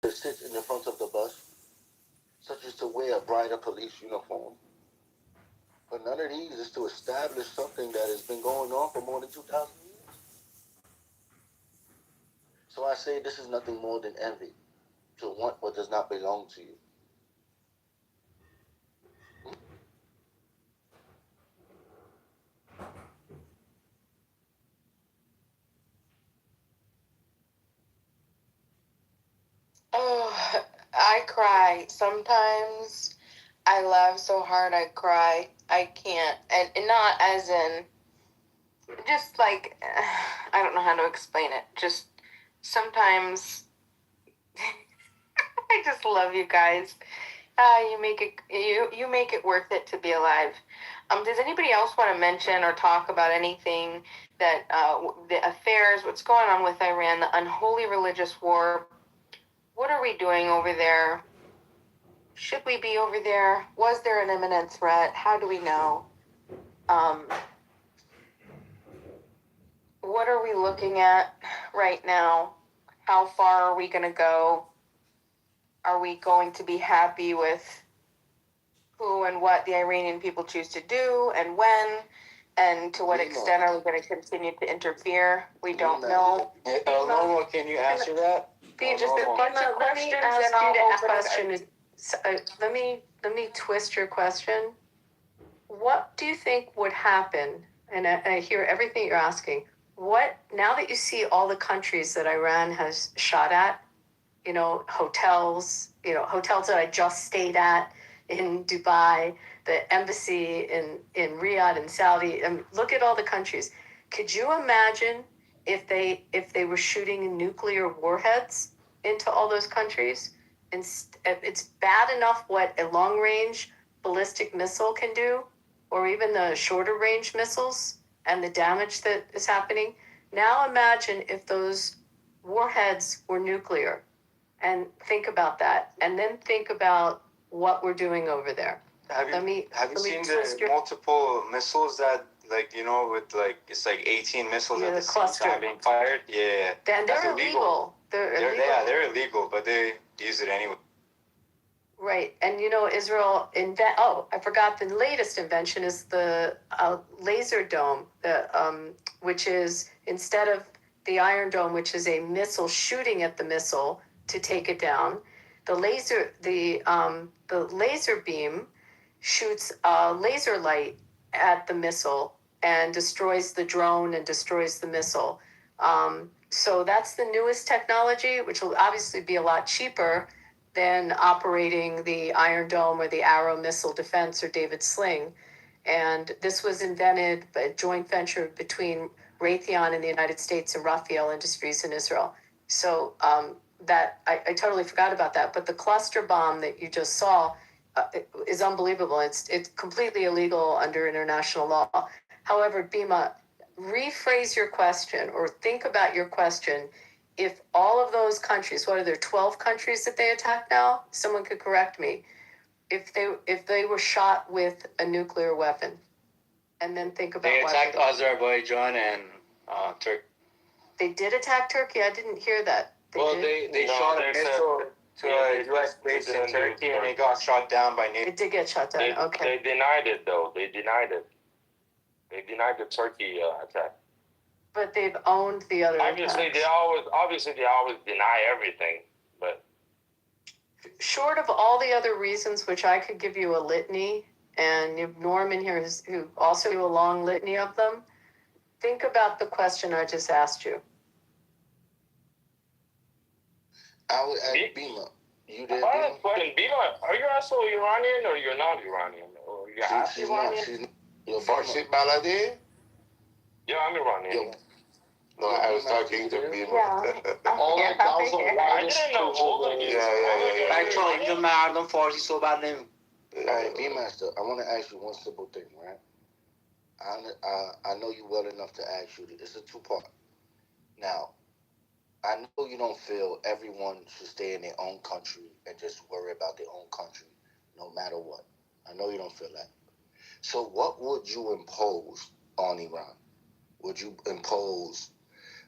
that sits in the front of the bus, such as to wear a brighter police uniform. But none of these is to establish something that has been going on for more than 2,000 years. So I say this is nothing more than envy, to want what does not belong to you. Oh, I cry. Sometimes I laugh so hard I cry. I can't. And not as in, just like, I don't know how to explain it. Just sometimes, I just love you guys. You make it worth it to be alive. Does anybody else want to mention or talk about anything that the affairs, what's going on with Iran, the unholy religious war? What are we doing over there? Should we be over there? Was there an imminent threat? How do we know? What are we looking at right now? How far are we going to go? Are we going to be happy with who and what the Iranian people choose to do and when? And to what extent are we going to continue to interfere? We don't know. Normal, can you answer that? Just a bunch of questions, and I'll ask question. Let me twist your question. What do you think would happen? And I hear everything you're asking. What, now that you see all the countries that Iran has shot at, hotels that I just stayed at in Dubai, the embassy in Riyadh and Saudi, and look at all the countries. Could you imagine if they were shooting nuclear warheads into all those countries? And it's bad enough what a long range ballistic missile can do, or even the shorter range missiles and the damage that is happening. Now imagine if those warheads were nuclear, and think about that, and then think about what we're doing over there. Have you seen the multiple missiles that, with it's like 18 missiles at the same time being fired? Yeah. Then they're illegal. They're illegal, but they use it anyway. Right, and Israel I forgot the latest invention is the laser dome, which is, instead of the Iron Dome, which is a missile shooting at the missile to take it down, the laser beam shoots a laser light at the missile and destroys the drone and destroys the missile. So that's the newest technology, which will obviously be a lot cheaper than operating the Iron Dome or the Arrow missile defense or David Sling. And this was invented by a joint venture between Raytheon in the United States and Rafael Industries in Israel. So that I totally forgot about that. But the cluster bomb that you just saw is unbelievable. It's completely illegal under international law. However, Bima, rephrase your question or think about your question. If all of those countries, what are there, 12 countries that they attack now? Someone could correct me. If they were shot with a nuclear weapon, and then think about they attacked Azerbaijan and Turkey. They did attack Turkey. I didn't hear that. They shot a missile to a U.S. base in Turkey, and it got shot down by NATO. It did get shot down. Okay. They denied it, though. They denied the Turkey attack. But they've owned the other Obviously, attacks. they always deny everything. But short of all the other reasons, which I could give you a litany, and you have Norman here who also do a long litany of them, think about the question I just asked you. I would ask Bima. You there, Bima? Bima, are you also Iranian or you're not Iranian? Or you're half Iranian? You're Bangladesh? Yeah, I'm Iranian. No, I was talking to Bima. I didn't know all of you. Actually, اینجا مردم فارسی صحبت نمی. Alright, B-Master, I want to ask you one simple thing, right? I know you well enough to ask you. It's a two-part. Now, I know you don't feel everyone should stay in their own country and just worry about their own country no matter what. I know you don't feel that. So what would you impose on Iran? Would you impose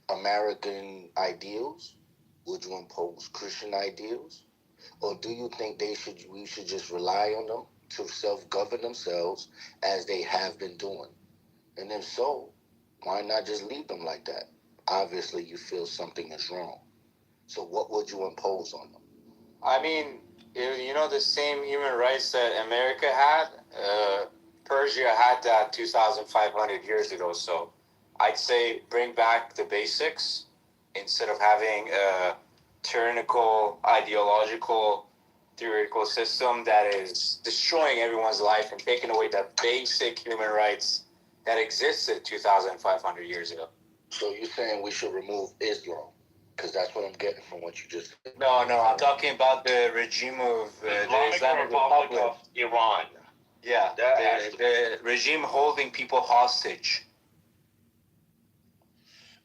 American ideals? Would you impose Christian ideals? Or do you think we should just rely on them to self-govern themselves as they have been doing? And if so, why not just leave them like that? Obviously, you feel something is wrong. So what would you impose on them? I mean, the same human rights that America had, Persia had that 2,500 years ago. So I'd say bring back the basics instead of having a tyrannical, ideological, theoretical system that is destroying everyone's life and taking away the basic human rights that existed 2,500 years ago. So you're saying we should remove Islam? Because that's what I'm getting from what you just said. No, I'm talking about the regime of the Islamic Republic of Iran. Yeah, the regime holding people hostage.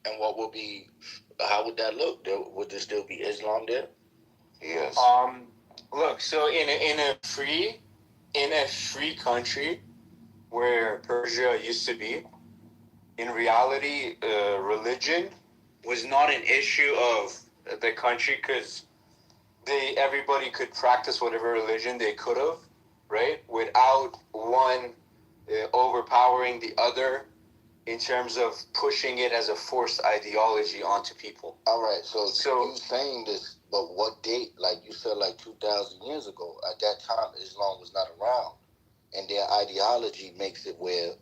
And how would that look? Would there still be Islam there? Yes. Look, so in a free country where Persia used to be, in reality, religion was not an issue of the country because everybody could practice whatever religion they could have, right? Without one overpowering the other in terms of pushing it as a forced ideology onto people. All right, so you saying this, but what date? Like you said, like 2,000 years ago. At that time, Islam was not around, and their ideology makes it where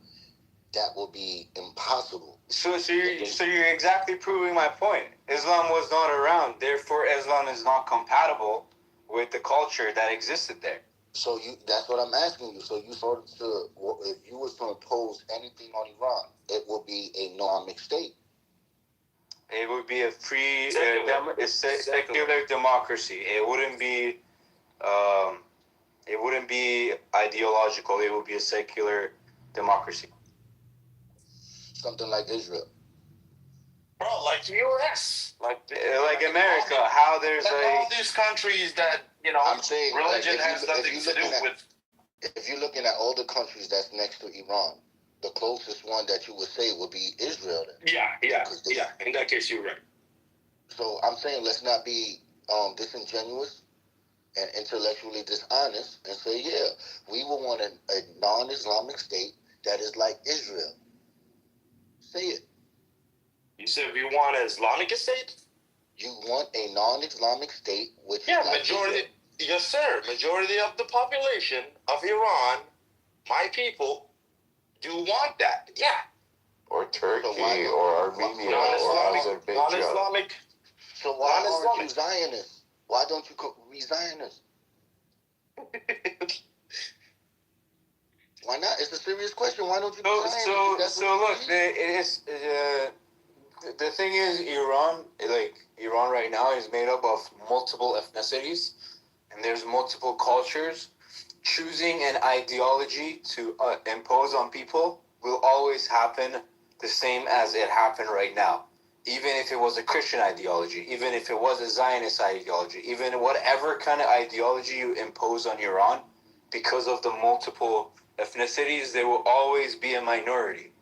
that will be impossible. So you're exactly proving my point. Islam was not around, therefore Islam is not compatible with the culture that existed there. So that's what I'm asking you. So you if you was to impose anything on Iran, it would be a Islamic state. It would be a free, secular democracy. It wouldn't be ideological. It would be a secular democracy. Something like Israel. Bro, like the U.S. Like America, how there's all these countries that, I'm saying, religion has nothing to do with. If you're looking at all the countries that's next to Iran, the closest one that you would say would be Israel. Then. Yeah. In that case, you're right. So I'm saying let's not be disingenuous and intellectually dishonest and say, yeah, we will want a non-Islamic state that is like Israel. Say it. You said we want an Islamic state? You want a non-Islamic state, which is like majority. Israel. Yes, sir. Majority of the population of Iran, my people, do want that. Yeah. Or Turkey, or Armenia, or Azerbaijan. Non-Islamic. So why aren't you Zionists? Why don't you be Zionists? Why not? It's a serious question. Why don't you be Zionists? So look, the thing is, Iran right now is made up of multiple ethnicities, and there's multiple cultures. Choosing an ideology to impose on people will always happen the same as it happened right now. Even if it was a Christian ideology, even if it was a Zionist ideology, even whatever kind of ideology you impose on Iran, because of the multiple ethnicities, there will always be a minority,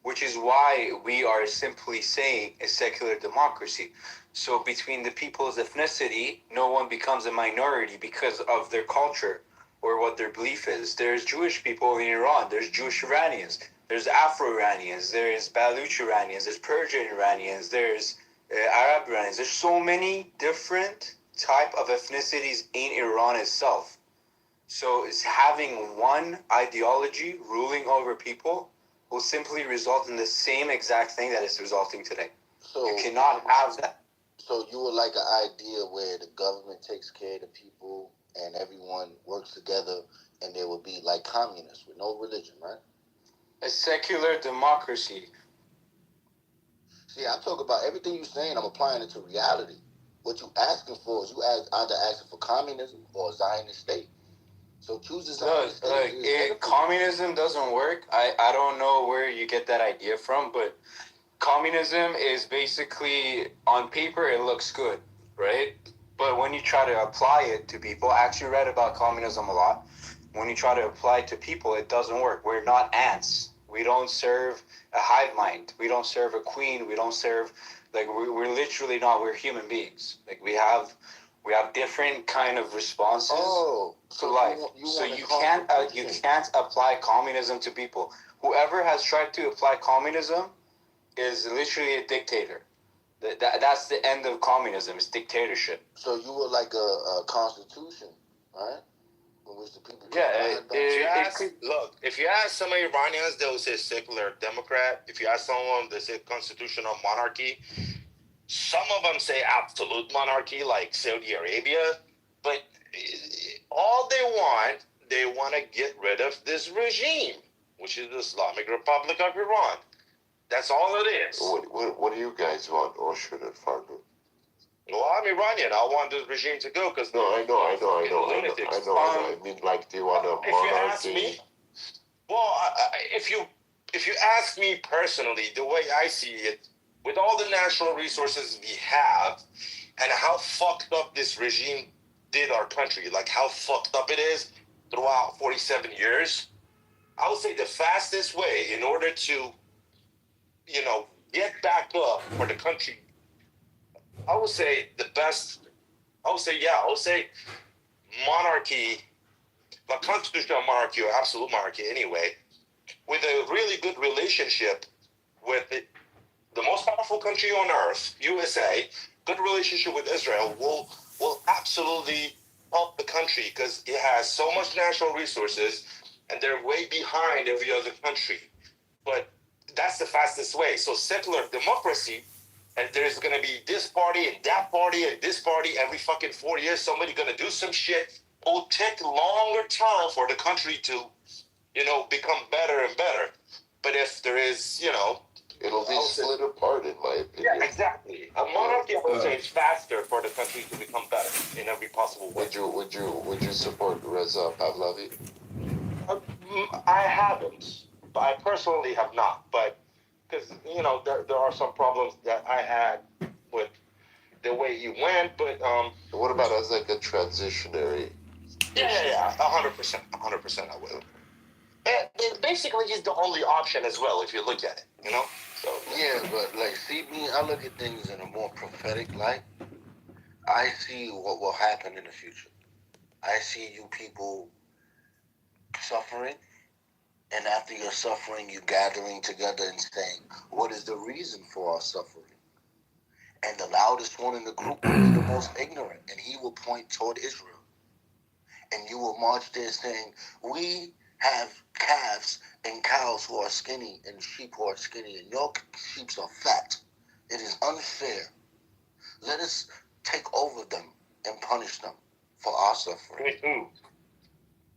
which is why we are simply saying a secular democracy. So between the people's ethnicity, no one becomes a minority because of their culture or what their belief is. There's Jewish people in Iran, there's Jewish Iranians, there's Afro-Iranians, there's Baluch Iranians, there's Persian Iranians, there's Arab Iranians. There's so many different type of ethnicities in Iran itself. So it's having one ideology ruling over people will simply result in the same exact thing that is resulting today. So you cannot have that. So you would like an idea where the government takes care of the people and everyone works together, and there will be like communists with no religion, right? A secular democracy. See, I'm talking about everything you're saying. I'm applying it to reality. What you asking for is either asking for communism or a Zionist state. So choose a Zionist state. Communism doesn't work. I don't know where you get that idea from, but communism is basically, on paper, it looks good, right? But when you try to apply it to people, I actually read about communism a lot. When you try to apply it to people, it doesn't work. We're not ants. We don't serve a hive mind. We don't serve a queen. We don't serve, like, we're literally not. We're human beings. Like, we have different kind of responses to life. So you can't apply communism to people. Whoever has tried to apply communism is literally a dictator. That's the end of communism. It's dictatorship. So you were like a constitution, right? In which the people. Yeah. If you ask some Iranians, they'll say secular democrat. If you ask someone, they say constitutional monarchy. Some of them say absolute monarchy, like Saudi Arabia. But all they want to get rid of this regime, which is the Islamic Republic of Iran. That's all it is. What do you guys want, or should it Fargo? Well, I'm Iranian. I want this regime to go because I know. I mean, like, do you want a monarchy? If you ask me, well, if you ask me personally, the way I see it, with all the natural resources we have, and how fucked up this regime did our country, like how fucked up it is throughout 47 years, I would say the fastest way in order to, get back up for the country, I would say monarchy, like constitutional monarchy or absolute monarchy anyway, with a really good relationship with the most powerful country on earth, USA, good relationship with Israel will absolutely help the country because it has so much natural resources and they're way behind every other country. But that's the fastest way. So secular democracy, and there's going to be this party and that party and this party every fucking 4 years, somebody going to do some shit. It will take longer time for the country to, become better and better. But if there is, it'll be split apart, in my opinion. Yeah, exactly. A monarchy, I would say, is faster for the country to become better in every possible way. Would you support Reza Pahlavi? I haven't. I personally have not, but because there are some problems that I had with the way he went. But what about as like a transitionary? Yeah, 100%, I will. And basically, he's the only option as well, if you look at it, So yeah, but like, see me, I look at things in a more prophetic light. I see what will happen in the future. I see you people suffering. And after your suffering, you gathering together and saying, what is the reason for our suffering? And the loudest one in the group will be the most ignorant, and he will point toward Israel. And you will march there saying, we have calves and cows who are skinny and sheep who are skinny, and your sheep are fat. It is unfair. Let us take over them and punish them for our suffering.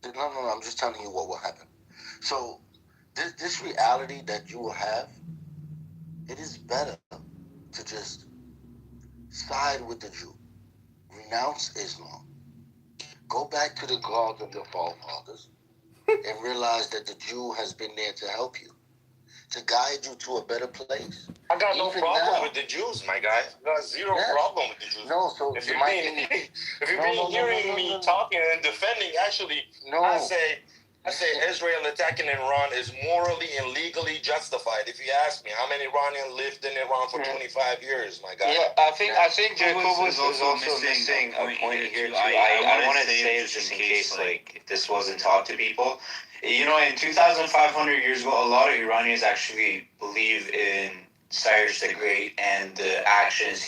No, I'm just telling you what will happen. So, this reality that you will have, it is better to just side with the Jew, renounce Islam, go back to the gods of your forefathers, and realize that the Jew has been there to help you, to guide you to a better place. I got no problem with the Jews, my guy. I got zero problem with the Jews. No, so if you're hearing me talking and defending, actually, I say Israel attacking Iran is morally and legally justified. If you ask me, how many Iranians lived in Iran for 25 years, my guy? Yeah, I think Jacobus is also missing a point here too. I want to say this just in case like this wasn't taught to people. In 2,500 years ago, a lot of Iranians actually believe in Cyrus the Great and the actions he